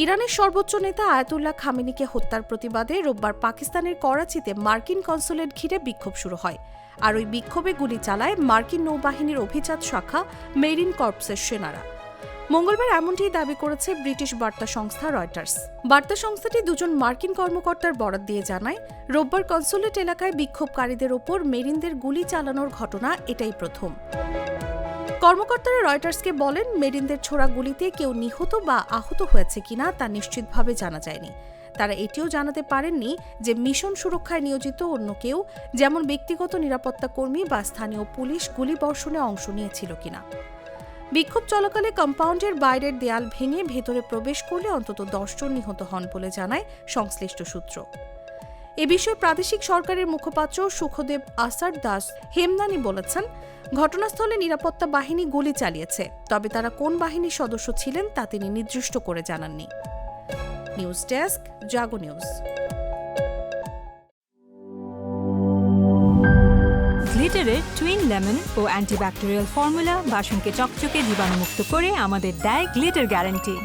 ইরানের সর্বোচ্চ নেতা আয়াতুল্লাহ খামেনিকে হত্যার প্রতিবাদে রোববার পাকিস্তানের করাচিতে মার্কিন কনসুলেট ঘিরে বিক্ষোভ শুরু হয়। আর ওই বিক্ষোভে গুলি চালায় মার্কিন নৌবাহিনীর অভিজাত শাখা মেরিন কর্পসের সেনারা। মঙ্গলবার এমনটিই দাবি করেছে ব্রিটিশ বার্তা সংস্থা রয়টার্স। বার্তা সংস্থাটি দুজন মার্কিন কর্মকর্তার বরাত দিয়ে জানায়, রোববার কনসুলেট এলাকায় বিক্ষোভকারীদের ওপর মেরিনদের গুলি চালানোর ঘটনা এটাই প্রথম। কর্মকর্তারা রয়টার্সকে বলেন, মেরিনদের ছোড়া গুলিতে কেউ নিহত বা আহত হয়েছে কিনা তা নিশ্চিতভাবে জানা যায়নি। তারা এটিও জানাতে পারেননি যে মিশন সুরক্ষায় নিয়োজিত অন্য কেউ, যেমন ব্যক্তিগত নিরাপত্তা কর্মী বা স্থানীয় পুলিশ, গুলিবর্ষণে অংশ নিয়েছিল কিনা। বিক্ষোভ চলাকালে কম্পাউন্ডের বাইরের দেয়াল ভেঙে ভেতরে প্রবেশ করলে অন্তত 10 জন নিহত হন বলে জানায় সংশ্লিষ্ট সূত্র। এ বিষয়ে প্রাদেশিক সরকারের মুখপাত্র সুখদেব আসাদ দাস হেমদানি বলেছেন, ঘটনাস্থলে নিরাপত্তা বাহিনী গুলি চালিয়েছে, তবে তারা কোন বাহিনীর সদস্য ছিলেন তা তিনি নির্দিষ্ট করে জানাননি। নিউজ ডেস্ক, জাগো নিউজ। গ্লিটারের টুইন লেমন ও অ্যান্টিব্যাকটেরিয়াল ফর্মুলা বাসনকে চকচকে জীবাণুমুক্ত করে আমাদের দেয় গ্লিটার গ্যারান্টি।